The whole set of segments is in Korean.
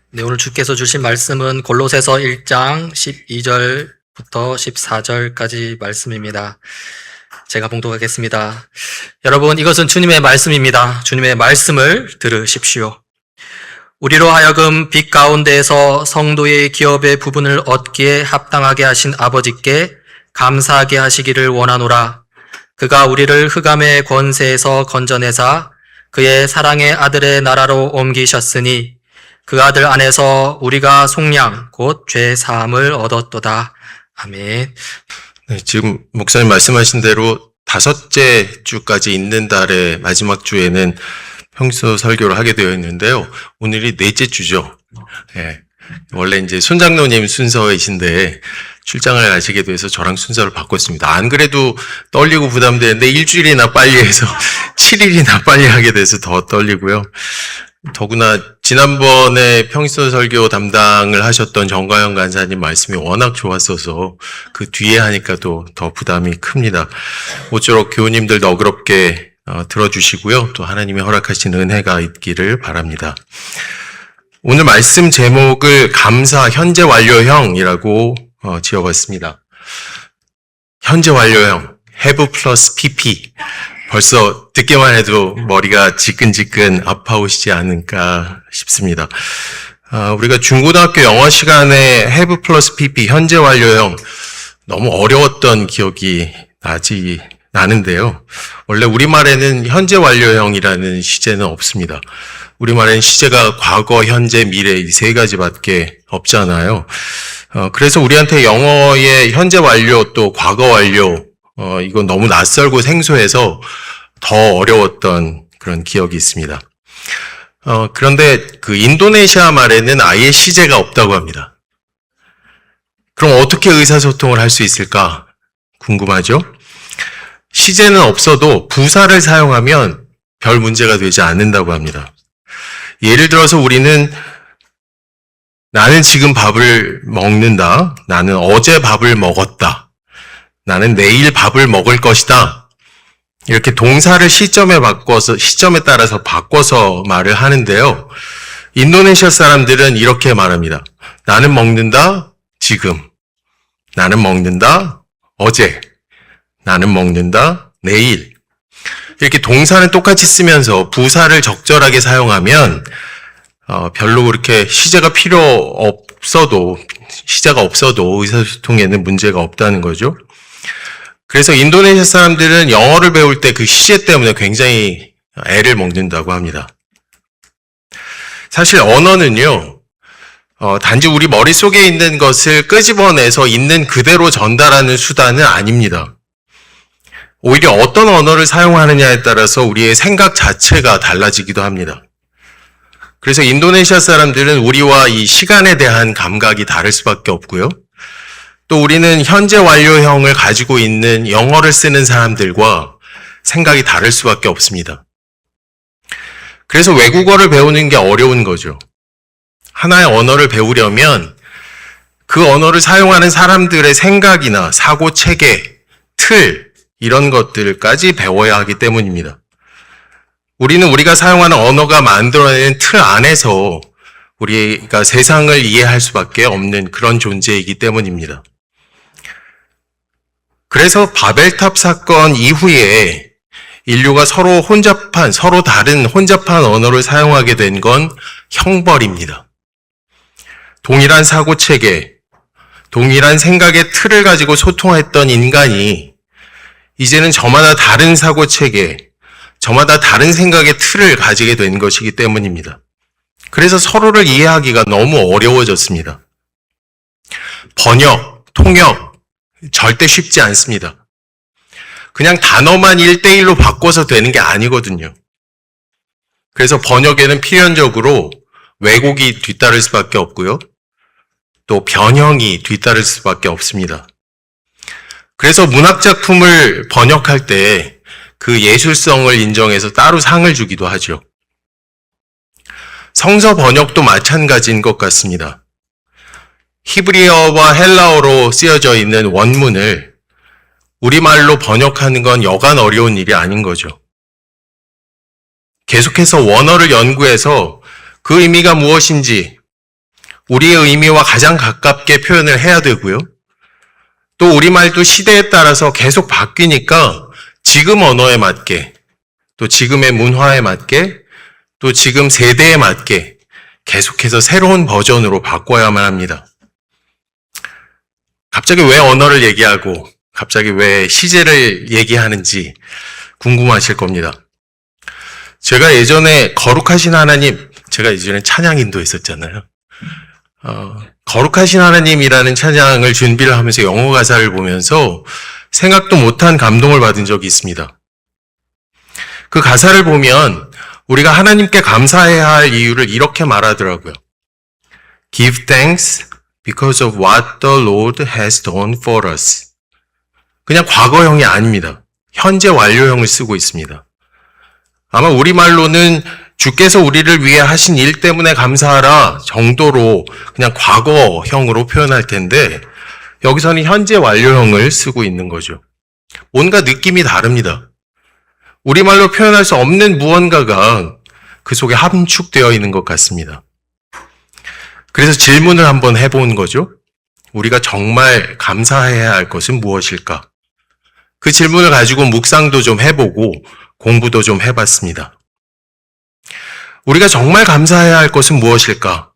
네, 오늘 주께서 주신 말씀은 골로새서 1장 12절부터 14절까지 말씀입니다. 제가 봉독하겠습니다. 여러분, 이것은 주님의 말씀입니다. 주님의 말씀을 들으십시오. 우리로 하여금 빛 가운데에서 성도의 기업의 부분을 얻기에 합당하게 하신 아버지께 감사하게 하시기를 원하노라. 그가 우리를 흑암의 권세에서 건져내사 그의 사랑의 아들의 나라로 옮기셨으니 그 아들 안에서 우리가 속량 곧 죄 사함을 얻었도다. 아멘. 네, 지금 목사님 말씀하신 대로 5째 주까지 있는 달의 마지막 주에는 평소 설교를 하게 되어 있는데요. 오늘이 4째 주죠. 네, 원래 이제 손장로님 순서이신데 출장을 가시게 돼서 저랑 순서를 바꿨습니다. 안 그래도 떨리고 부담되는데 일주일이나 빨리 해서 7일이나 빨리 하게 돼서 더 떨리고요. 더구나 지난번에 평소 설교 담당을 하셨던 정가영 간사님 말씀이 워낙 좋았어서 그 뒤에 하니까 또 더 부담이 큽니다. 모쪼록 교우님들 너그럽게 들어주시고요. 또 하나님이 허락하신 은혜가 있기를 바랍니다. 오늘 말씀 제목을 감사 현재 완료형이라고 지어봤습니다. 현재 완료형, have plus pp. 벌써 듣기만 해도 머리가 지끈지끈 아파오시지 않을까 싶습니다. 우리가 중고등학교 영어 시간에 have plus pp, 현재 완료형, 너무 어려웠던 기억이 나는데요. 원래 우리말에는 현재 완료형이라는 시제는 없습니다. 우리말에는 시제가 과거, 현재, 미래 이 3가지밖에 없잖아요. 그래서 우리한테 영어의 현재 완료 또 과거 완료 이건 너무 낯설고 생소해서 더 어려웠던 그런 기억이 있습니다. 그런데 그 인도네시아 말에는 아예 시제가 없다고 합니다. 그럼 어떻게 의사소통을 할 수 있을까 궁금하죠? 시제는 없어도 부사를 사용하면 별 문제가 되지 않는다고 합니다. 예를 들어서 우리는 나는 지금 밥을 먹는다. 나는 어제 밥을 먹었다. 나는 내일 밥을 먹을 것이다. 이렇게 동사를 시점에 따라서 바꿔서 말을 하는데요. 인도네시아 사람들은 이렇게 말합니다. 나는 먹는다, 지금. 나는 먹는다, 어제. 나는 먹는다, 내일. 이렇게 동사는 똑같이 쓰면서 부사를 적절하게 사용하면 별로 그렇게 시제가 없어도 의사소통에는 문제가 없다는 거죠. 그래서 인도네시아 사람들은 영어를 배울 때 그 시제 때문에 굉장히 애를 먹는다고 합니다. 사실 언어는요, 단지 우리 머릿속에 있는 것을 끄집어내서 있는 그대로 전달하는 수단은 아닙니다. 오히려 어떤 언어를 사용하느냐에 따라서 우리의 생각 자체가 달라지기도 합니다. 그래서 인도네시아 사람들은 우리와 이 시간에 대한 감각이 다를 수밖에 없고요. 또 우리는 현재 완료형을 가지고 있는 영어를 쓰는 사람들과 생각이 다를 수밖에 없습니다. 그래서 외국어를 배우는 게 어려운 거죠. 하나의 언어를 배우려면 그 언어를 사용하는 사람들의 생각이나 사고 체계, 틀, 이런 것들까지 배워야 하기 때문입니다. 우리는 우리가 사용하는 언어가 만들어내는 틀 안에서 우리가 세상을 이해할 수밖에 없는 그런 존재이기 때문입니다. 그래서 바벨탑 사건 이후에 인류가 서로 다른 혼잡한 언어를 사용하게 된 건 형벌입니다. 동일한 사고체계, 동일한 생각의 틀을 가지고 소통했던 인간이 이제는 저마다 다른 사고체계, 저마다 다른 생각의 틀을 가지게 된 것이기 때문입니다. 그래서 서로를 이해하기가 너무 어려워졌습니다. 번역, 통역, 절대 쉽지 않습니다. 그냥 단어만 1대1로 바꿔서 되는 게 아니거든요. 그래서 번역에는 필연적으로 왜곡이 뒤따를 수밖에 없고요. 또 변형이 뒤따를 수밖에 없습니다. 그래서 문학작품을 번역할 때 그 예술성을 인정해서 따로 상을 주기도 하죠. 성서 번역도 마찬가지인 것 같습니다. 히브리어와 헬라어로 쓰여져 있는 원문을 우리말로 번역하는 건 여간 어려운 일이 아닌 거죠. 계속해서 원어를 연구해서 그 의미가 무엇인지, 우리의 의미와 가장 가깝게 표현을 해야 되고요. 또 우리말도 시대에 따라서 계속 바뀌니까 지금 언어에 맞게, 또 지금의 문화에 맞게, 또 지금 세대에 맞게 계속해서 새로운 버전으로 바꿔야만 합니다. 갑자기 왜 언어를 얘기하고 갑자기 왜 시제를 얘기하는지 궁금하실 겁니다. 제가 예전에 거룩하신 하나님, 제가 예전에 찬양 인도했었잖아요. 거룩하신 하나님이라는 찬양을 준비를 하면서 영어 가사를 보면서 생각도 못한 감동을 받은 적이 있습니다. 그 가사를 보면 우리가 하나님께 감사해야 할 이유를 이렇게 말하더라고요. Give thanks because of what the Lord has done for us. 그냥 과거형이 아닙니다. 현재 완료형을 쓰고 있습니다. 아마 우리말로는 주께서 우리를 위해 하신 일 때문에 감사하라 정도로 그냥 과거형으로 표현할 텐데 여기서는 현재 완료형을 쓰고 있는 거죠. 뭔가 느낌이 다릅니다. 우리말로 표현할 수 없는 무언가가 그 속에 함축되어 있는 것 같습니다. 그래서 질문을 한번 해본 거죠. 우리가 정말 감사해야 할 것은 무엇일까? 그 질문을 가지고 묵상도 좀 해보고 공부도 좀 해봤습니다. 우리가 정말 감사해야 할 것은 무엇일까?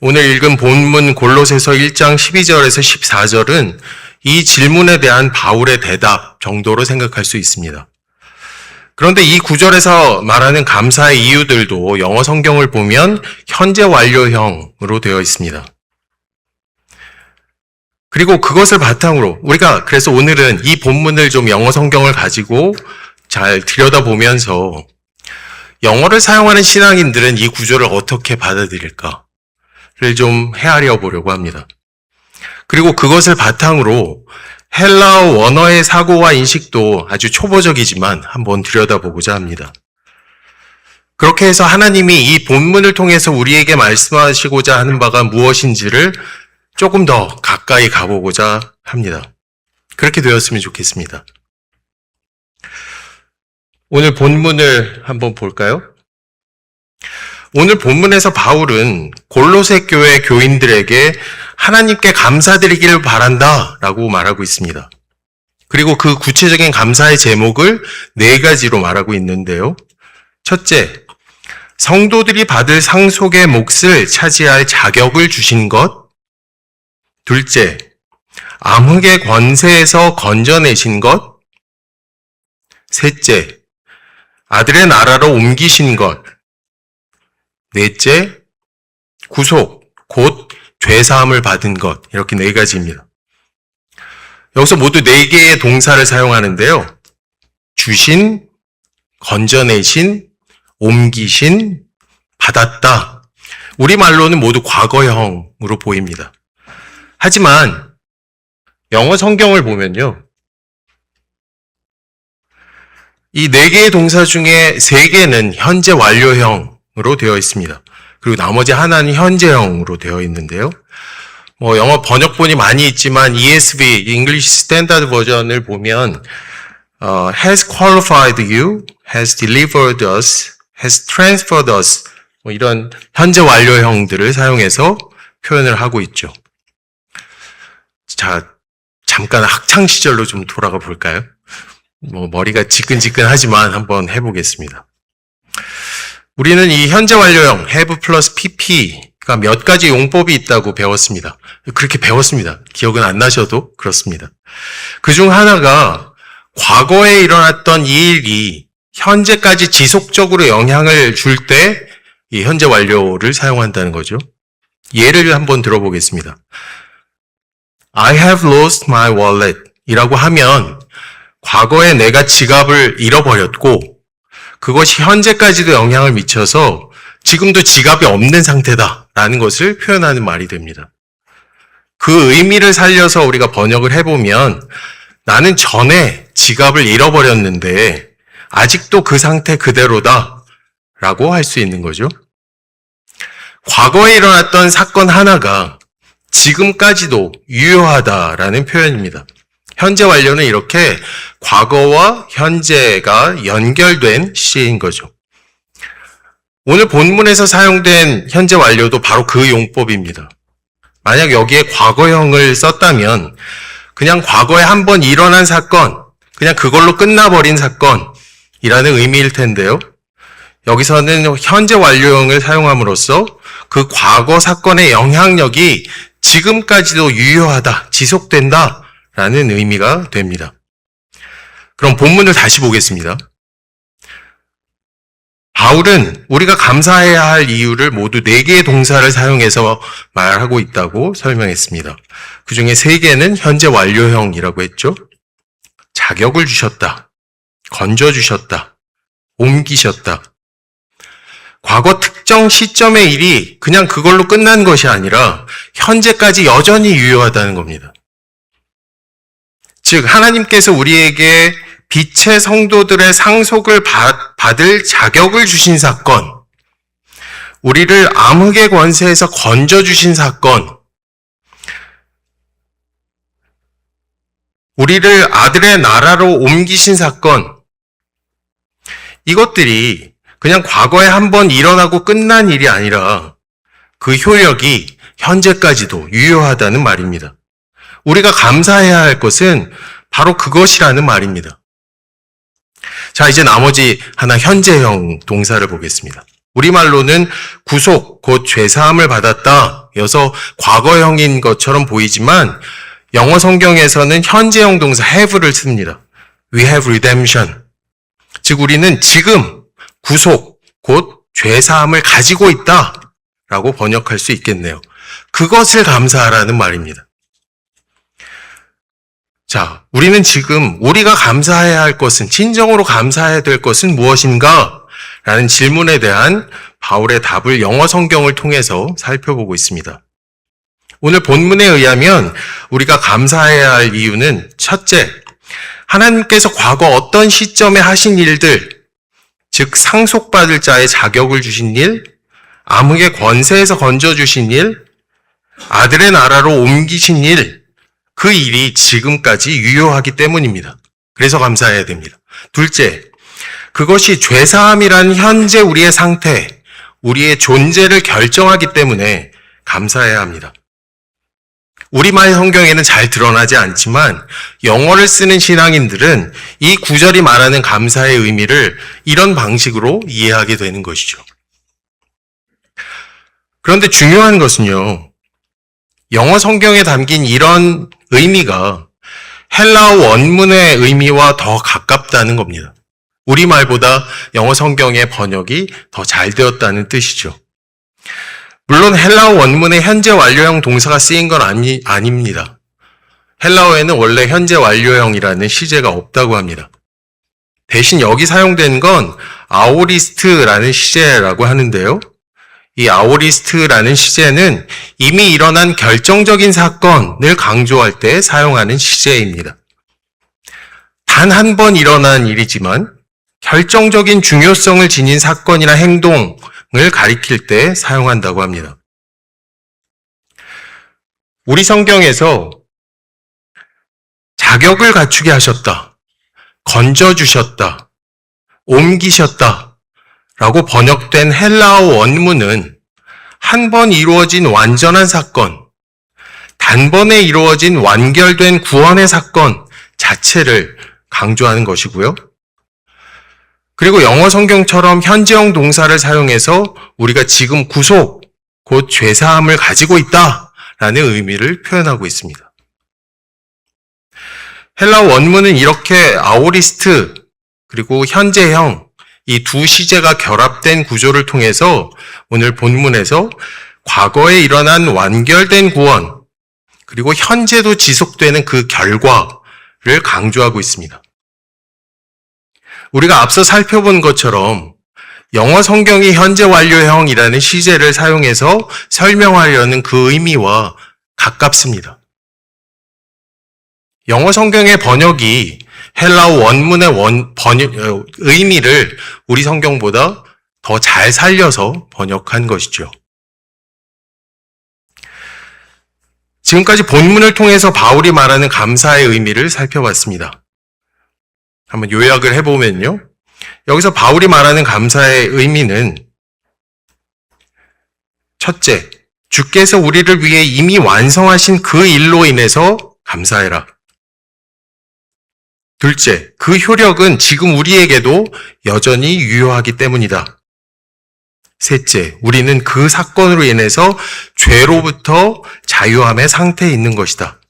오늘 읽은 본문 골로새서 1장 12절에서 14절은 이 질문에 대한 바울의 대답 정도로 생각할 수 있습니다. 그런데 이 구절에서 말하는 감사의 이유들도 영어 성경을 보면 현재 완료형으로 되어 있습니다. 그리고 그것을 바탕으로 우리가 그래서 오늘은 이 본문을 좀 영어 성경을 가지고 잘 들여다보면서 영어를 사용하는 신앙인들은 이 구절을 어떻게 받아들일까를 좀 헤아려 보려고 합니다. 그리고 그것을 바탕으로 헬라어 원어의 사고와 인식도 아주 초보적이지만 한번 들여다보고자 합니다. 그렇게 해서 하나님이 이 본문을 통해서 우리에게 말씀하시고자 하는 바가 무엇인지를 조금 더 가까이 가보고자 합니다. 그렇게 되었으면 좋겠습니다. 오늘 본문을 한번 볼까요? 오늘 본문에서 바울은 골로새 교회 교인들에게 하나님께 감사드리기를 바란다 라고 말하고 있습니다. 그리고 그 구체적인 감사의 제목을 4가지로 말하고 있는데요. 첫째, 성도들이 받을 상속의 몫을 차지할 자격을 주신 것. 둘째, 암흑의 권세에서 건져내신 것. 셋째, 아들의 나라로 옮기신 것. 넷째, 구속, 곧 죄사함을 받은 것. 이렇게 4가지입니다. 여기서 모두 4개의 동사를 사용하는데요. 주신, 건져내신, 옮기신, 받았다. 우리말로는 모두 과거형으로 보입니다. 하지만 영어 성경을 보면요. 이 4개의 동사 중에 3개는 현재 완료형으로 되어 있습니다. 그리고 나머지 하나는 현재형으로 되어 있는데요. 영어 번역본이 많이 있지만 ESV, English Standard 버전을 보면 has qualified you, has delivered us, has transferred us 이런 현재 완료형들을 사용해서 표현을 하고 있죠. 자, 잠깐 학창 시절로 좀 돌아가 볼까요? 머리가 지끈지끈하지만 한번 해보겠습니다. 우리는 이 현재 완료형 have 플러스 pp가 몇 가지 용법이 있다고 배웠습니다. 그렇게 배웠습니다. 기억은 안 나셔도 그렇습니다. 그중 하나가 과거에 일어났던 이 일이 현재까지 지속적으로 영향을 줄 때 이 현재 완료를 사용한다는 거죠. 예를 한번 들어보겠습니다. I have lost my wallet 이라고 하면 과거에 내가 지갑을 잃어버렸고 그것이 현재까지도 영향을 미쳐서 지금도 지갑이 없는 상태다라는 것을 표현하는 말이 됩니다. 그 의미를 살려서 우리가 번역을 해보면 나는 전에 지갑을 잃어버렸는데 아직도 그 상태 그대로다 라고 할 수 있는 거죠. 과거에 일어났던 사건 하나가 지금까지도 유효하다라는 표현입니다. 현재 완료는 이렇게 과거와 현재가 연결된 시인 거죠. 오늘 본문에서 사용된 현재 완료도 바로 그 용법입니다. 만약 여기에 과거형을 썼다면 그냥 과거에 한 번 일어난 사건, 그냥 그걸로 끝나버린 사건이라는 의미일 텐데요. 여기서는 현재 완료형을 사용함으로써 그 과거 사건의 영향력이 지금까지도 유효하다, 지속된다 라는 의미가 됩니다. 그럼 본문을 다시 보겠습니다. 바울은 우리가 감사해야 할 이유를 모두 4개의 동사를 사용해서 말하고 있다고 설명했습니다. 그 중에 3개는 현재 완료형이라고 했죠. 자격을 주셨다, 건져주셨다, 옮기셨다. 과거 특정 시점의 일이 그냥 그걸로 끝난 것이 아니라 현재까지 여전히 유효하다는 겁니다. 즉, 하나님께서 우리에게 빛의 성도들의 상속을 받을 자격을 주신 사건, 우리를 암흑의 권세에서 건져주신 사건, 우리를 아들의 나라로 옮기신 사건, 이것들이 그냥 과거에 한 번 일어나고 끝난 일이 아니라 그 효력이 현재까지도 유효하다는 말입니다. 우리가 감사해야 할 것은 바로 그것이라는 말입니다. 자, 이제 나머지 하나 현재형 동사를 보겠습니다. 우리말로는 구속, 곧 죄사함을 받았다 여서 과거형인 것처럼 보이지만 영어 성경에서는 현재형 동사 have를 씁니다. We have redemption. 즉 우리는 지금 구속, 곧 죄사함을 가지고 있다 라고 번역할 수 있겠네요. 그것을 감사하라는 말입니다. 자, 우리는 지금 우리가 감사해야 할 것은, 진정으로 감사해야 될 것은 무엇인가? 라는 질문에 대한 바울의 답을 영어 성경을 통해서 살펴보고 있습니다. 오늘 본문에 의하면 우리가 감사해야 할 이유는 첫째, 하나님께서 과거 어떤 시점에 하신 일들, 즉 상속받을 자의 자격을 주신 일, 암흑의 권세에서 건져주신 일, 아들의 나라로 옮기신 일, 그 일이 지금까지 유효하기 때문입니다. 그래서 감사해야 됩니다. 둘째, 그것이 죄사함이란 현재 우리의 상태, 우리의 존재를 결정하기 때문에 감사해야 합니다. 우리말 성경에는 잘 드러나지 않지만 영어를 쓰는 신앙인들은 이 구절이 말하는 감사의 의미를 이런 방식으로 이해하게 되는 것이죠. 그런데 중요한 것은요, 영어 성경에 담긴 이런 의미가 헬라어 원문의 의미와 더 가깝다는 겁니다. 우리말보다 영어 성경의 번역이 더 잘 되었다는 뜻이죠. 물론 헬라어 원문에 현재 완료형 동사가 쓰인 건 아닙니다. 헬라어에는 원래 현재 완료형이라는 시제가 없다고 합니다. 대신 여기 사용된 건 아오리스트라는 시제라고 하는데요. 이 아오리스트라는 시제는 이미 일어난 결정적인 사건을 강조할 때 사용하는 시제입니다. 단 한 번 일어난 일이지만 결정적인 중요성을 지닌 사건이나 행동을 가리킬 때 사용한다고 합니다. 우리 성경에서 자격을 갖추게 하셨다, 건져주셨다, 옮기셨다 라고 번역된 헬라어 원문은 한 번 이루어진 완전한 사건, 단번에 이루어진 완결된 구원의 사건 자체를 강조하는 것이고요. 그리고 영어 성경처럼 현재형 동사를 사용해서 우리가 지금 구속, 곧 죄사함을 가지고 있다라는 의미를 표현하고 있습니다. 헬라어 원문은 이렇게 아오리스트 그리고 현재형 이 두 시제가 결합된 구조를 통해서 오늘 본문에서 과거에 일어난 완결된 구원, 그리고 현재도 지속되는 그 결과를 강조하고 있습니다. 우리가 앞서 살펴본 것처럼 영어 성경이 현재 완료형이라는 시제를 사용해서 설명하려는 그 의미와 가깝습니다. 영어 성경의 번역이 헬라어 원문의 의미를 우리 성경보다 더 잘 살려서 번역한 것이죠. 지금까지 본문을 통해서 바울이 말하는 감사의 의미를 살펴봤습니다. 한번 요약을 해보면요. 여기서 바울이 말하는 감사의 의미는 첫째, 주께서 우리를 위해 이미 완성하신 그 일로 인해서 감사해라. 둘째, 그 효력은 지금 우리에게도 여전히 유효하기 때문이다. 셋째, 우리는 그 사건으로 인해서 죄로부터 자유함의 상태에 있는 것이다.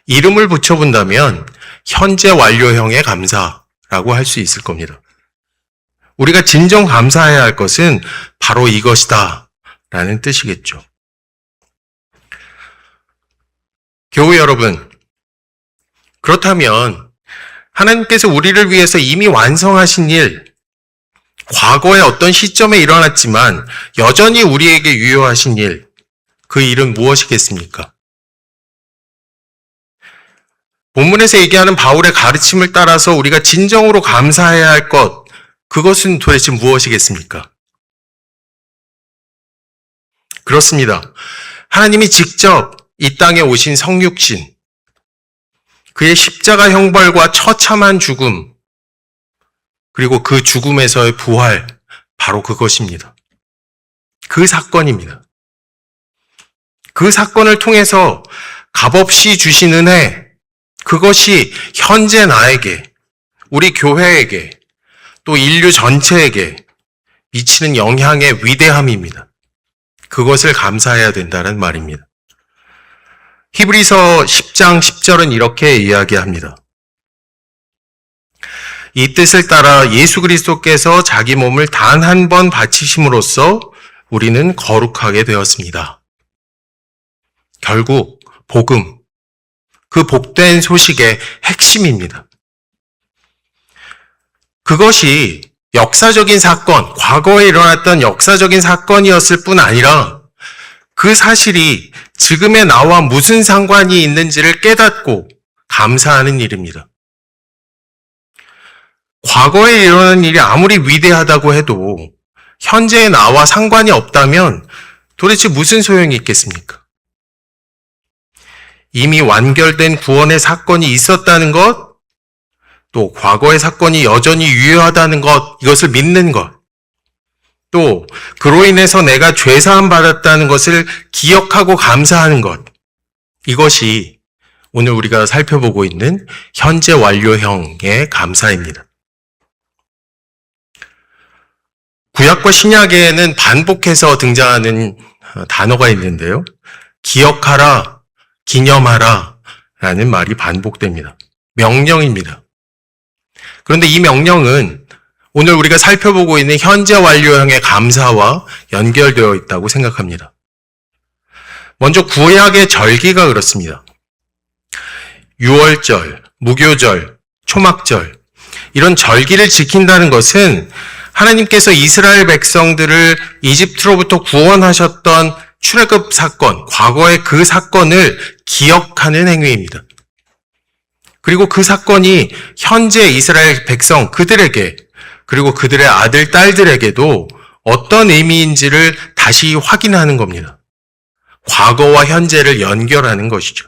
이름을 붙여본다면 현재 완료형의 감사라고 할 수 있을 겁니다. 우리가 진정 감사해야 할 것은 바로 이것이다 라는 뜻이겠죠. 교우 여러분, 그렇다면 하나님께서 우리를 위해서 이미 완성하신 일, 과거의 어떤 시점에 일어났지만 여전히 우리에게 유효하신 일, 그 일은 무엇이겠습니까? 본문에서 얘기하는 바울의 가르침을 따라서 우리가 진정으로 감사해야 할 것, 그것은 도대체 무엇이겠습니까? 그렇습니다. 하나님이 직접 이 땅에 오신 성육신, 그의 십자가 형벌과 처참한 죽음, 그리고 그 죽음에서의 부활, 바로 그것입니다. 그 사건입니다. 그 사건을 통해서 값없이 주신 은혜, 그것이 현재 나에게, 우리 교회에게, 또 인류 전체에게 미치는 영향의 위대함입니다. 그것을 감사해야 된다는 말입니다. 히브리서 10장 10절은 이렇게 이야기합니다. 이 뜻을 따라 예수 그리스도께서 자기 몸을 단 한 번 바치심으로써 우리는 거룩하게 되었습니다. 결국 복음, 그 복된 소식의 핵심입니다. 그것이 역사적인 사건, 과거에 일어났던 역사적인 사건이었을 뿐 아니라 그 사실이 지금의 나와 무슨 상관이 있는지를 깨닫고 감사하는 일입니다. 과거에 일어난 일이 아무리 위대하다고 해도 현재의 나와 상관이 없다면 도대체 무슨 소용이 있겠습니까? 이미 완결된 구원의 사건이 있었다는 것, 또 과거의 사건이 여전히 유효하다는 것, 이것을 믿는 것, 또 그로 인해서 내가 죄사함 받았다는 것을 기억하고 감사하는 것, 이것이 오늘 우리가 살펴보고 있는 현재 완료형의 감사입니다. 구약과 신약에는 반복해서 등장하는 단어가 있는데요. 기억하라, 기념하라 라는 말이 반복됩니다. 명령입니다. 그런데 이 명령은 오늘 우리가 살펴보고 있는 현재 완료형의 감사와 연결되어 있다고 생각합니다. 먼저 구약의 절기가 그렇습니다. 유월절, 무교절, 초막절, 이런 절기를 지킨다는 것은 하나님께서 이스라엘 백성들을 이집트로부터 구원하셨던 출애굽 사건, 과거의 그 사건을 기억하는 행위입니다. 그리고 그 사건이 현재 이스라엘 백성 그들에게, 그리고 그들의 아들, 딸들에게도 어떤 의미인지를 다시 확인하는 겁니다. 과거와 현재를 연결하는 것이죠.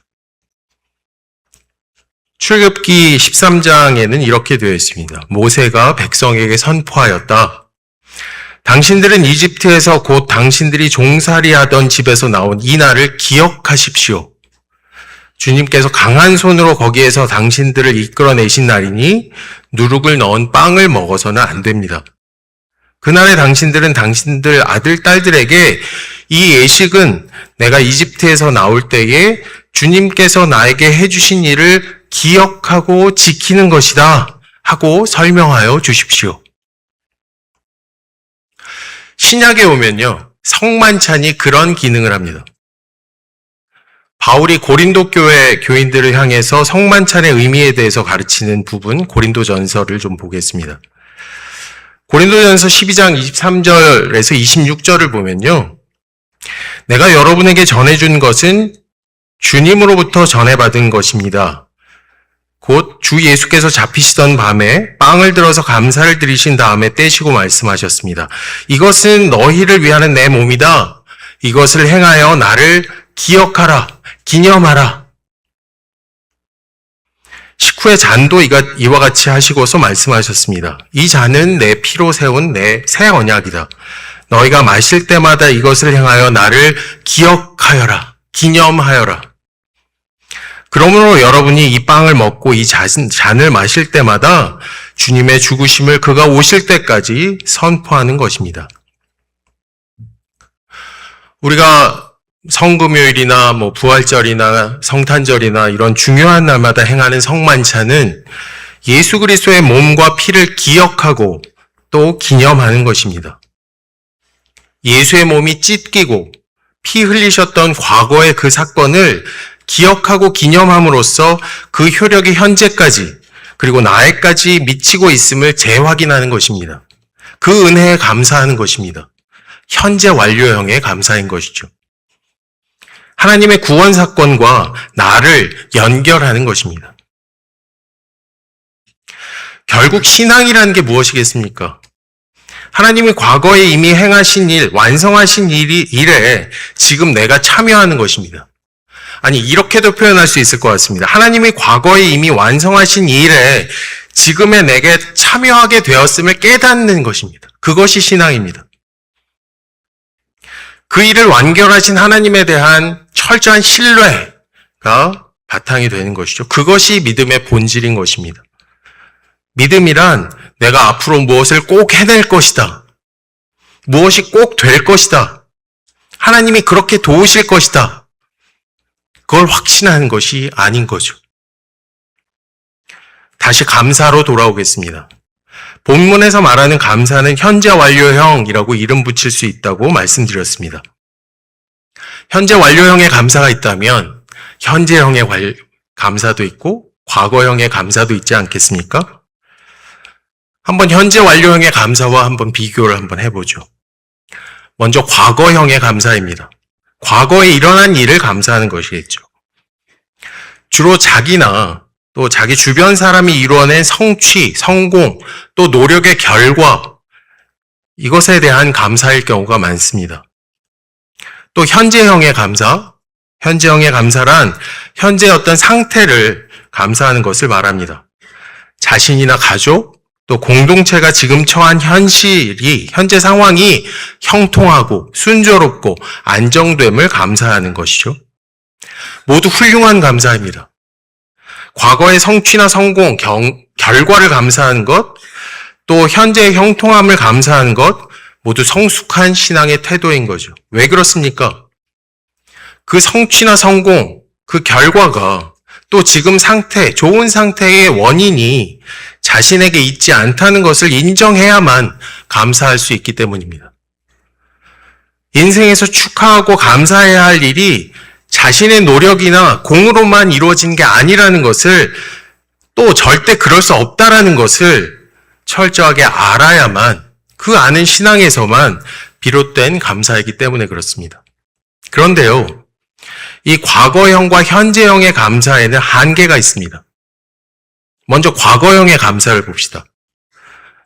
출애굽기 13장에는 이렇게 되어 있습니다. 모세가 백성에게 선포하였다. 당신들은 이집트에서 곧 당신들이 종살이하던 집에서 나온 이 날을 기억하십시오. 주님께서 강한 손으로 거기에서 당신들을 이끌어내신 날이니 누룩을 넣은 빵을 먹어서는 안 됩니다. 그날에 당신들은 당신들 아들, 딸들에게 이 예식은 내가 이집트에서 나올 때에 주님께서 나에게 해주신 일을 기억하고 지키는 것이다 하고 설명하여 주십시오. 신약에 오면요, 성만찬이 그런 기능을 합니다. 바울이 고린도 교회 교인들을 향해서 성만찬의 의미에 대해서 가르치는 부분, 고린도전서를 좀 보겠습니다. 고린도전서 12장 23절에서 26절을 보면요, 내가 여러분에게 전해준 것은 주님으로부터 전해받은 것입니다. 곧 주 예수께서 잡히시던 밤에 빵을 들어서 감사를 드리신 다음에 떼시고 말씀하셨습니다. 이것은 너희를 위하는 내 몸이다. 이것을 행하여 나를 기억하라, 기념하라. 식후에 잔도 이와 같이 하시고서 말씀하셨습니다. 이 잔은 내 피로 세운 내 새 언약이다. 너희가 마실 때마다 이것을 향하여 나를 기억하여라, 기념하여라. 그러므로 여러분이 이 빵을 먹고 이 잔을 마실 때마다 주님의 죽으심을 그가 오실 때까지 선포하는 것입니다. 우리가 성금요일이나 부활절이나 성탄절이나 이런 중요한 날마다 행하는 성만찬은 예수 그리스도의 몸과 피를 기억하고 또 기념하는 것입니다. 예수의 몸이 찢기고 피 흘리셨던 과거의 그 사건을 기억하고 기념함으로써 그 효력이 현재까지 그리고 나에까지 미치고 있음을 재확인하는 것입니다. 그 은혜에 감사하는 것입니다. 현재 완료형의 감사인 것이죠. 하나님의 구원 사건과 나를 연결하는 것입니다. 결국 신앙이라는 게 무엇이겠습니까? 하나님이 과거에 이미 행하신 일, 완성하신 일에 지금 내가 참여하는 것입니다. 아니, 이렇게도 표현할 수 있을 것 같습니다. 하나님이 과거에 이미 완성하신 일에 지금의 내게 참여하게 되었음을 깨닫는 것입니다. 그것이 신앙입니다. 그 일을 완결하신 하나님에 대한 철저한 신뢰가 바탕이 되는 것이죠. 그것이 믿음의 본질인 것입니다. 믿음이란 내가 앞으로 무엇을 꼭 해낼 것이다. 무엇이 꼭 될 것이다. 하나님이 그렇게 도우실 것이다. 그걸 확신하는 것이 아닌 거죠. 다시 감사로 돌아오겠습니다. 본문에서 말하는 감사는 현재 완료형이라고 이름 붙일 수 있다고 말씀드렸습니다. 현재 완료형의 감사가 있다면 현재형의 감사도 있고 과거형의 감사도 있지 않겠습니까? 한번 현재 완료형의 감사와 한번 비교를 한번 해보죠. 먼저 과거형의 감사입니다. 과거에 일어난 일을 감사하는 것이겠죠. 주로 자기나 또 자기 주변 사람이 이루어낸 성취, 성공, 또 노력의 결과, 이것에 대한 감사일 경우가 많습니다. 또 현재형의 감사, 현재형의 감사란 현재 어떤 상태를 감사하는 것을 말합니다. 자신이나 가족, 또 공동체가 지금 처한 현재 상황이 형통하고 순조롭고 안정됨을 감사하는 것이죠. 모두 훌륭한 감사입니다. 과거의 성취나 성공, 결과를 감사하는 것, 또 현재의 형통함을 감사하는 것, 모두 성숙한 신앙의 태도인 거죠. 왜 그렇습니까? 그 성취나 성공, 그 결과가 또 지금 상태, 좋은 상태의 원인이 자신에게 있지 않다는 것을 인정해야만 감사할 수 있기 때문입니다. 인생에서 축하하고 감사해야 할 일이 자신의 노력이나 공으로만 이루어진 게 아니라는 것을, 또 절대 그럴 수 없다라는 것을 철저하게 알아야만, 그 아는 신앙에서만 비롯된 감사이기 때문에 그렇습니다. 그런데요, 이 과거형과 현재형의 감사에는 한계가 있습니다. 먼저 과거형의 감사를 봅시다.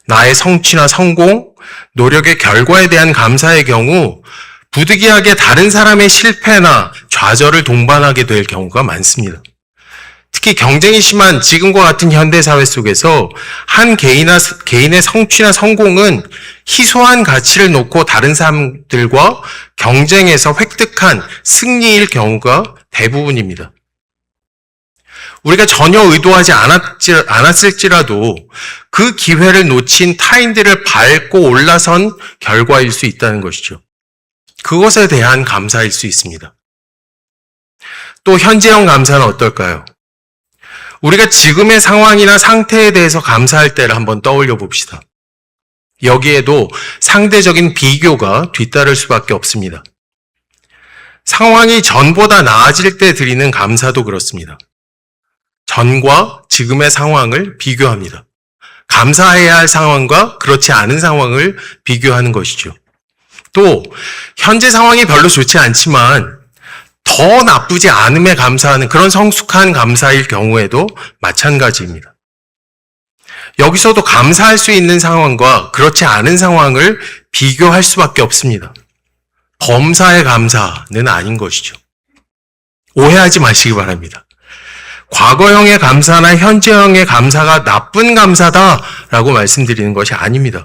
나의 성취나 성공, 노력의 결과에 대한 감사의 경우 부득이하게 다른 사람의 실패나 좌절을 동반하게 될 경우가 많습니다. 특히 경쟁이 심한 지금과 같은 현대사회 속에서 한 개인의 성취나 성공은 희소한 가치를 놓고 다른 사람들과 경쟁에서 획득한 승리일 경우가 대부분입니다. 우리가 전혀 의도하지 않았을지라도 그 기회를 놓친 타인들을 밟고 올라선 결과일 수 있다는 것이죠. 그것에 대한 감사일 수 있습니다. 또 현재형 감사는 어떨까요? 우리가 지금의 상황이나 상태에 대해서 감사할 때를 한번 떠올려 봅시다. 여기에도 상대적인 비교가 뒤따를 수밖에 없습니다. 상황이 전보다 나아질 때 드리는 감사도 그렇습니다. 전과 지금의 상황을 비교합니다. 감사해야 할 상황과 그렇지 않은 상황을 비교하는 것이죠. 또 현재 상황이 별로 좋지 않지만 더 나쁘지 않음에 감사하는 그런 성숙한 감사일 경우에도 마찬가지입니다. 여기서도 감사할 수 있는 상황과 그렇지 않은 상황을 비교할 수밖에 없습니다. 범사의 감사는 아닌 것이죠. 오해하지 마시기 바랍니다. 과거형의 감사나 현재형의 감사가 나쁜 감사다라고 말씀드리는 것이 아닙니다.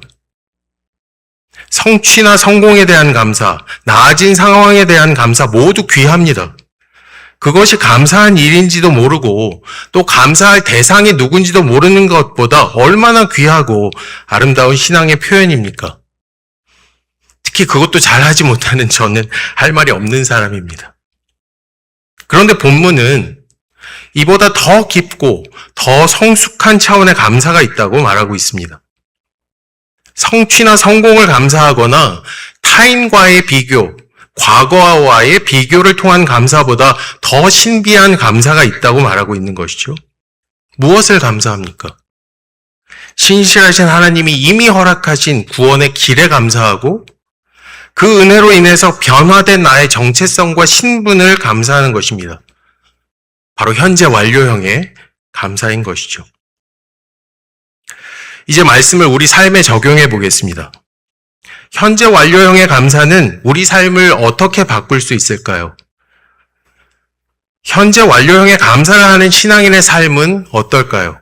성취나 성공에 대한 감사, 나아진 상황에 대한 감사 모두 귀합니다. 그것이 감사한 일인지도 모르고 또 감사할 대상이 누군지도 모르는 것보다 얼마나 귀하고 아름다운 신앙의 표현입니까? 특히 그것도 잘하지 못하는 저는 할 말이 없는 사람입니다. 그런데 본문은 이보다 더 깊고 더 성숙한 차원의 감사가 있다고 말하고 있습니다. 성취나 성공을 감사하거나 타인과의 비교, 과거와의 비교를 통한 감사보다 더 신비한 감사가 있다고 말하고 있는 것이죠. 무엇을 감사합니까? 신실하신 하나님이 이미 허락하신 구원의 길에 감사하고 그 은혜로 인해서 변화된 나의 정체성과 신분을 감사하는 것입니다. 바로 현재 완료형의 감사인 것이죠. 이제 말씀을 우리 삶에 적용해 보겠습니다. 현재 완료형의 감사는 우리 삶을 어떻게 바꿀 수 있을까요? 현재 완료형의 감사를 하는 신앙인의 삶은 어떨까요?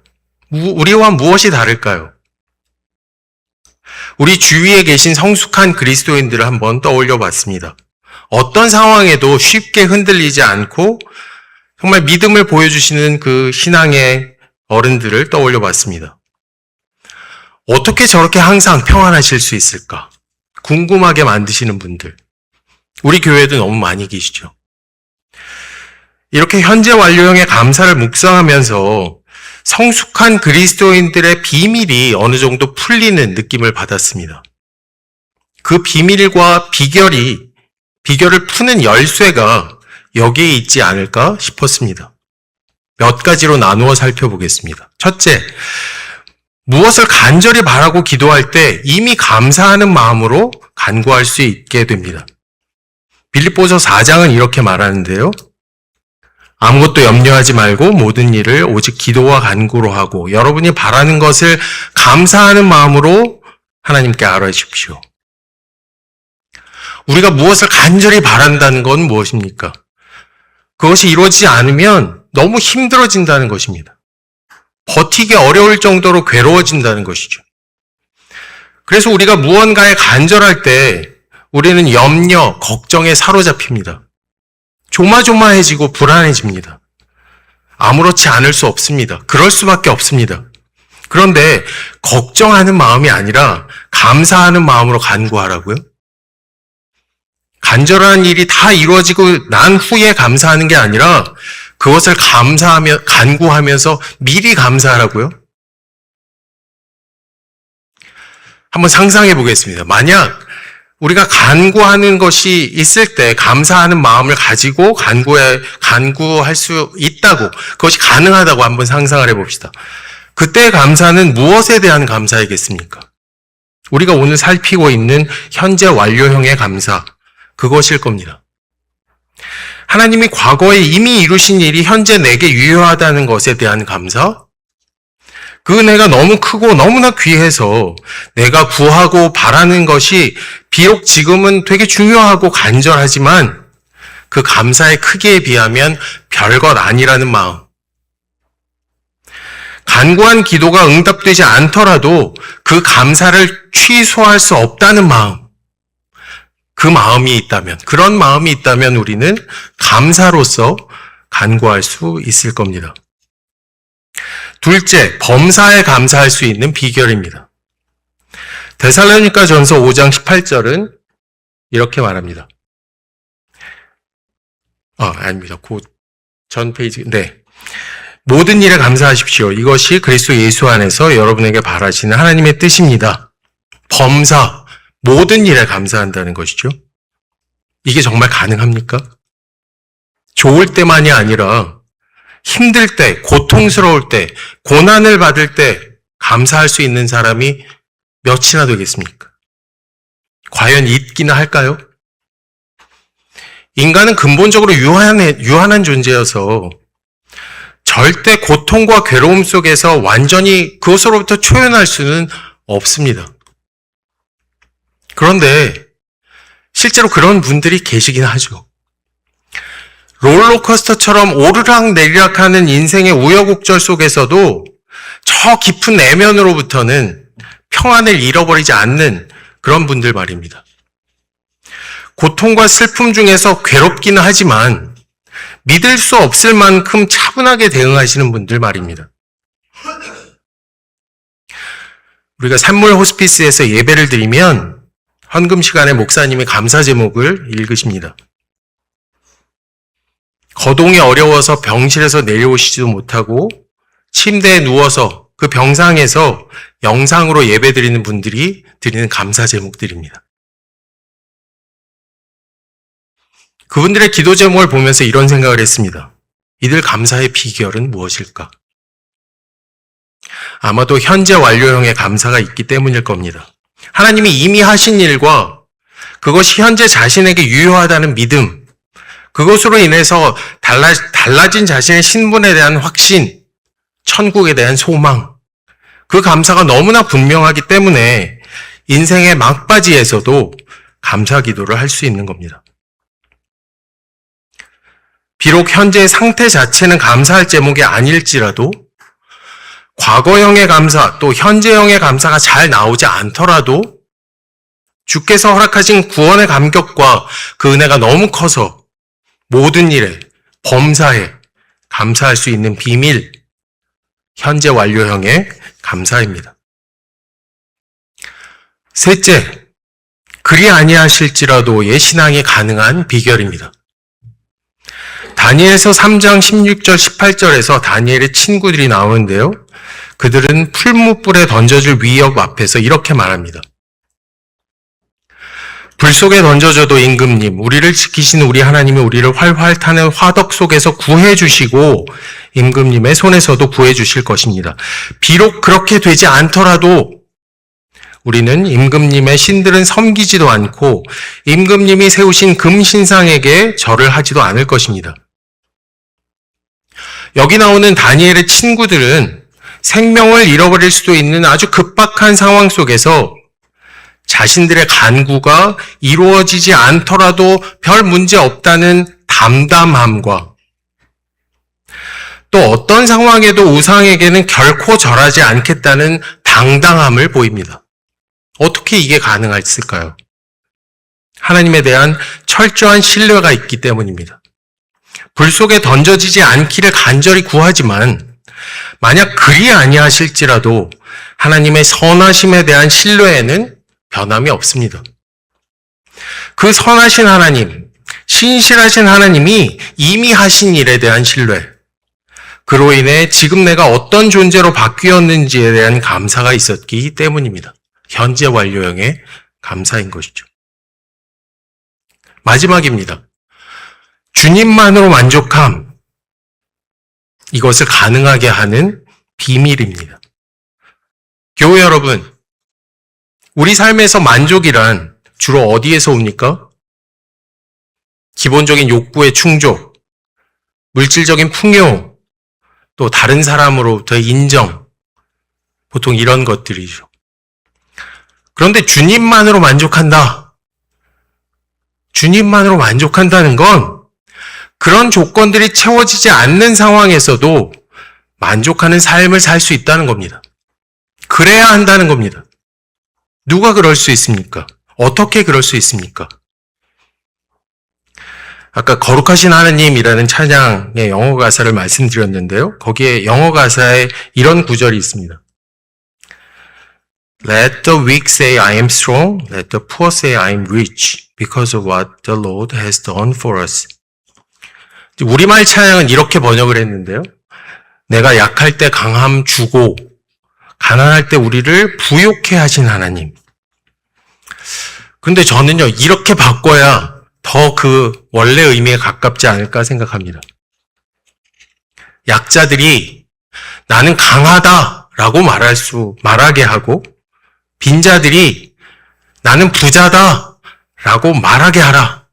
우리와 무엇이 다를까요? 우리 주위에 계신 성숙한 그리스도인들을 한번 떠올려 봤습니다. 어떤 상황에도 쉽게 흔들리지 않고 정말 믿음을 보여주시는 그 신앙의 어른들을 떠올려 봤습니다. 어떻게 저렇게 항상 평안하실 수 있을까? 궁금하게 만드시는 분들. 우리 교회도 너무 많이 계시죠. 이렇게 현재 완료형의 감사를 묵상하면서 성숙한 그리스도인들의 비밀이 어느 정도 풀리는 느낌을 받았습니다. 그 비밀과 비결을 푸는 열쇠가 여기에 있지 않을까 싶었습니다. 몇 가지로 나누어 살펴보겠습니다. 첫째, 무엇을 간절히 바라고 기도할 때 이미 감사하는 마음으로 간구할 수 있게 됩니다. 빌립보서 4장은 이렇게 말하는데요. 아무것도 염려하지 말고 모든 일을 오직 기도와 간구로 하고 여러분이 바라는 것을 감사하는 마음으로 하나님께 아뢰십시오. 우리가 무엇을 간절히 바란다는 건 무엇입니까? 그것이 이루어지지 않으면 너무 힘들어진다는 것입니다. 버티기 어려울 정도로 괴로워진다는 것이죠. 그래서 우리가 무언가에 간절할 때 우리는 염려, 걱정에 사로잡힙니다. 조마조마해지고 불안해집니다. 아무렇지 않을 수 없습니다. 그럴 수밖에 없습니다. 그런데 걱정하는 마음이 아니라 감사하는 마음으로 간구하라고요? 간절한 일이 다 이루어지고 난 후에 감사하는 게 아니라 그것을 간구하면서 미리 감사하라고요? 한번 상상해 보겠습니다. 만약 우리가 간구하는 것이 있을 때 감사하는 마음을 가지고 간구할 수 있다고, 그것이 가능하다고 한번 상상을 해봅시다. 그때의 감사는 무엇에 대한 감사이겠습니까? 우리가 오늘 살피고 있는 현재 완료형의 감사, 그것일 겁니다. 하나님이 과거에 이미 이루신 일이 현재 내게 유효하다는 것에 대한 감사, 그 은혜가 너무 크고 너무나 귀해서 내가 구하고 바라는 것이 비록 지금은 되게 중요하고 간절하지만 그 감사의 크기에 비하면 별것 아니라는 마음. 간구한 기도가 응답되지 않더라도 그 감사를 취소할 수 없다는 마음. 그 마음이 있다면, 그런 마음이 있다면 우리는 감사로서 간구할 수 있을 겁니다. 둘째, 범사에 감사할 수 있는 비결입니다. 데살로니가전서 5장 18절은 이렇게 말합니다. 아닙니다. 그 전 페이지. 네. 모든 일에 감사하십시오. 이것이 그리스도 예수 안에서 여러분에게 바라시는 하나님의 뜻입니다. 범사, 모든 일에 감사한다는 것이죠. 이게 정말 가능합니까? 좋을 때만이 아니라 힘들 때, 고통스러울 때, 고난을 받을 때 감사할 수 있는 사람이 몇이나 되겠습니까? 과연 있기는 할까요? 인간은 근본적으로 유한한 존재여서 절대 고통과 괴로움 속에서 완전히 그것으로부터 초연할 수는 없습니다. 그런데 실제로 그런 분들이 계시긴 하죠. 롤러코스터처럼 오르락내리락하는 인생의 우여곡절 속에서도 저 깊은 내면으로부터는 평안을 잃어버리지 않는 그런 분들 말입니다. 고통과 슬픔 중에서 괴롭기는 하지만 믿을 수 없을 만큼 차분하게 대응하시는 분들 말입니다. 우리가 산물 호스피스에서 예배를 드리면 헌금 시간에 목사님이 감사 제목을 읽으십니다. 거동이 어려워서 병실에서 내려오시지도 못하고 침대에 누워서 그 병상에서 영상으로 예배 드리는 분들이 드리는 감사 제목들입니다. 그분들의 기도 제목을 보면서 이런 생각을 했습니다. 이들 감사의 비결은 무엇일까? 아마도 현재 완료형의 감사가 있기 때문일 겁니다. 하나님이 이미 하신 일과 그것이 현재 자신에게 유효하다는 믿음, 그것으로 인해서 달라진 자신의 신분에 대한 확신, 천국에 대한 소망, 그 감사가 너무나 분명하기 때문에 인생의 막바지에서도 감사 기도를 할 수 있는 겁니다. 비록 현재의 상태 자체는 감사할 제목이 아닐지라도 과거형의 감사 또 현재형의 감사가 잘 나오지 않더라도 주께서 허락하신 구원의 감격과 그 은혜가 너무 커서 모든 일에 범사에 감사할 수 있는 비밀, 현재 완료형의 감사입니다. 셋째, 그리 아니하실지라도의 신앙이 가능한 비결입니다. 다니엘서 3장 16절 18절에서 다니엘의 친구들이 나오는데요. 그들은 풀무불에 던져질 위협 앞에서 이렇게 말합니다. 불 속에 던져져도 임금님, 우리를 지키시는 우리 하나님이 우리를 활활 타는 화덕 속에서 구해 주시고 임금님의 손에서도 구해 주실 것입니다. 비록 그렇게 되지 않더라도 우리는 임금님의 신들은 섬기지도 않고 임금님이 세우신 금신상에게 절을 하지도 않을 것입니다. 여기 나오는 다니엘의 친구들은 생명을 잃어버릴 수도 있는 아주 급박한 상황 속에서 자신들의 간구가 이루어지지 않더라도 별 문제 없다는 담담함과 또 어떤 상황에도 우상에게는 결코 절하지 않겠다는 당당함을 보입니다. 어떻게 이게 가능했을까요? 하나님에 대한 철저한 신뢰가 있기 때문입니다. 불 속에 던져지지 않기를 간절히 구하지만 만약 그리 아니하실지라도 하나님의 선하심에 대한 신뢰에는 변함이 없습니다. 그 선하신 하나님, 신실하신 하나님이 이미 하신 일에 대한 신뢰, 그로 인해 지금 내가 어떤 존재로 바뀌었는지에 대한 감사가 있었기 때문입니다. 현재 완료형의 감사인 것이죠. 마지막입니다. 주님만으로 만족함. 이것을 가능하게 하는 비밀입니다. 교회 여러분, 우리 삶에서 만족이란 주로 어디에서 옵니까? 기본적인 욕구의 충족, 물질적인 풍요, 또 다른 사람으로부터의 인정, 보통 이런 것들이죠. 그런데 주님만으로 만족한다. 주님만으로 만족한다는 건 그런 조건들이 채워지지 않는 상황에서도 만족하는 삶을 살 수 있다는 겁니다. 그래야 한다는 겁니다. 누가 그럴 수 있습니까? 어떻게 그럴 수 있습니까? 아까 거룩하신 하나님이라는 찬양의 영어 가사를 말씀드렸는데요. 거기에 영어 가사에 이런 구절이 있습니다. Let the weak say I am strong, let the poor say I am rich, because of what the Lord has done for us. 우리말 찬양은 이렇게 번역을 했는데요. 내가 약할 때 강함 주고, 가난할 때 우리를 부욕해 하신 하나님. 그런데 저는요, 이렇게 바꿔야 더 그 원래 의미에 가깝지 않을까 생각합니다. 약자들이 나는 강하다라고 말하게 하고, 빈자들이 나는 부자다라고 말하게 하라.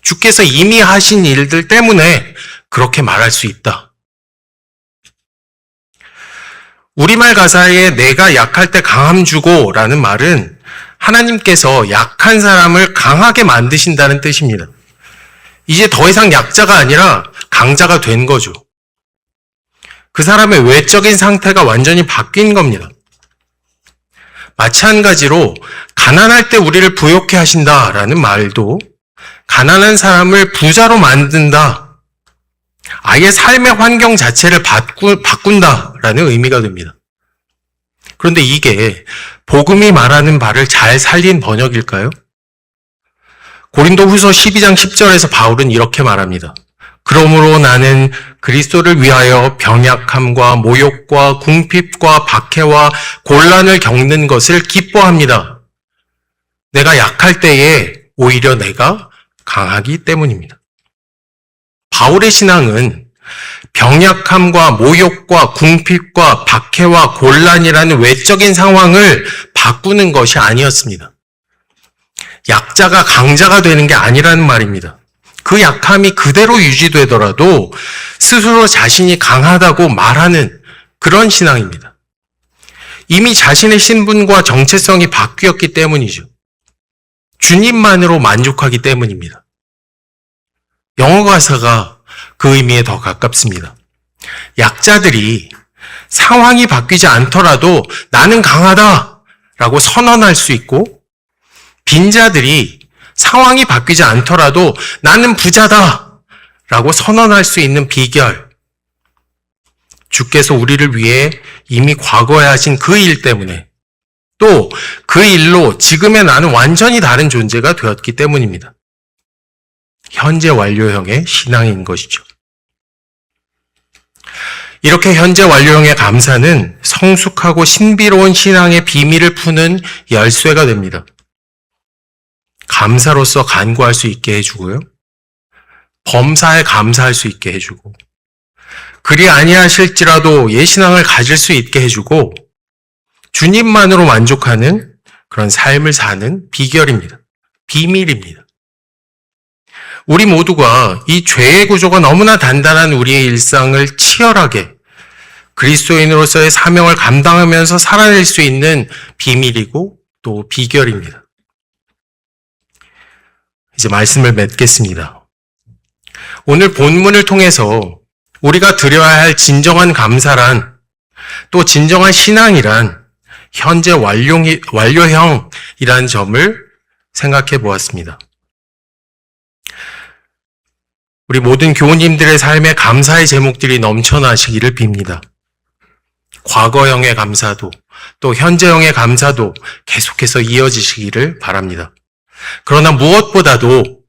주께서 이미 하신 일들 때문에 그렇게 말할 수 있다. 우리말 가사에 내가 약할 때 강함 주고 라는 말은 하나님께서 약한 사람을 강하게 만드신다는 뜻입니다. 이제 더 이상 약자가 아니라 강자가 된 거죠. 그 사람의 외적인 상태가 완전히 바뀐 겁니다. 마찬가지로 가난할 때 우리를 부욕해 하신다라는 말도 가난한 사람을 부자로 만든다. 아예 삶의 환경 자체를 바꾼다라는 의미가 됩니다. 그런데 이게 복음이 말하는 바를 잘 살린 번역일까요? 고린도후서 12장 10절에서 바울은 이렇게 말합니다. 그러므로 나는 그리스도를 위하여 병약함과 모욕과 궁핍과 박해와 곤란을 겪는 것을 기뻐합니다. 내가 약할 때에 오히려 내가 강하기 때문입니다. 바울의 신앙은 병약함과 모욕과 궁핍과 박해와 곤란이라는 외적인 상황을 바꾸는 것이 아니었습니다. 약자가 강자가 되는 게 아니라는 말입니다. 그 약함이 그대로 유지되더라도 스스로 자신이 강하다고 말하는 그런 신앙입니다. 이미 자신의 신분과 정체성이 바뀌었기 때문이죠. 주님만으로 만족하기 때문입니다. 영어 가사가 그 의미에 더 가깝습니다. 약자들이 상황이 바뀌지 않더라도 나는 강하다라고 선언할 수 있고, 빈자들이 상황이 바뀌지 않더라도 나는 부자다라고 선언할 수 있는 비결. 주께서 우리를 위해 이미 과거에 하신 그 일 때문에, 또 그 일로 지금의 나는 완전히 다른 존재가 되었기 때문입니다. 현재 완료형의 신앙인 것이죠. 이렇게 현재 완료형의 감사는 성숙하고 신비로운 신앙의 비밀을 푸는 열쇠가 됩니다. 감사로서 간구할 수 있게 해주고요. 범사에 감사할 수 있게 해주고, 그리 아니하실지라도 예신앙을 가질 수 있게 해주고, 주님만으로 만족하는 그런 삶을 사는 비결입니다. 비밀입니다. 우리 모두가 이 죄의 구조가 너무나 단단한 우리의 일상을 치열하게 그리스도인으로서의 사명을 감당하면서 살아낼 수 있는 비밀이고 또 비결입니다. 이제 말씀을 맺겠습니다. 오늘 본문을 통해서 우리가 드려야 할 진정한 감사란, 또 진정한 신앙이란 현재 완료형이라는 점을 생각해 보았습니다. 우리 모든 교우님들의 삶에 감사의 제목들이 넘쳐나시기를 빕니다. 과거형의 감사도, 또 현재형의 감사도 계속해서 이어지시기를 바랍니다. 그러나 무엇보다도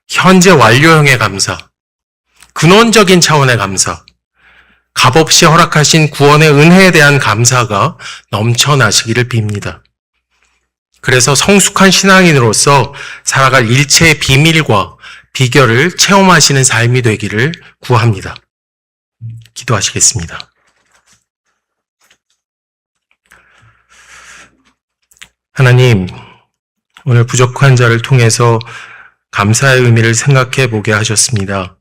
현재 완료형의 감사, 근원적인 차원의 감사, 값없이 허락하신 구원의 은혜에 대한 감사가 넘쳐나시기를 빕니다. 그래서 성숙한 신앙인으로서 살아갈 일체의 비밀과 비결을 체험하시는 삶이 되기를 구합니다. 기도하시겠습니다. 하나님, 오늘 부족한 자를 통해서 감사의 의미를 생각해 보게 하셨습니다.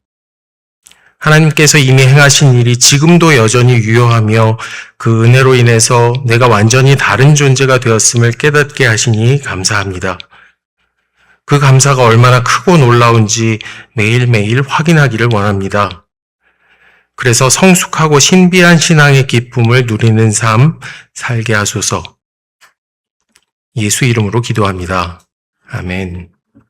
하나님께서 이미 행하신 일이 지금도 여전히 유효하며 그 은혜로 인해서 내가 완전히 다른 존재가 되었음을 깨닫게 하시니 감사합니다. 그 감사가 얼마나 크고 놀라운지 매일매일 확인하기를 원합니다. 그래서 성숙하고 신비한 신앙의 기쁨을 누리는 삶 살게 하소서. 예수 이름으로 기도합니다. 아멘.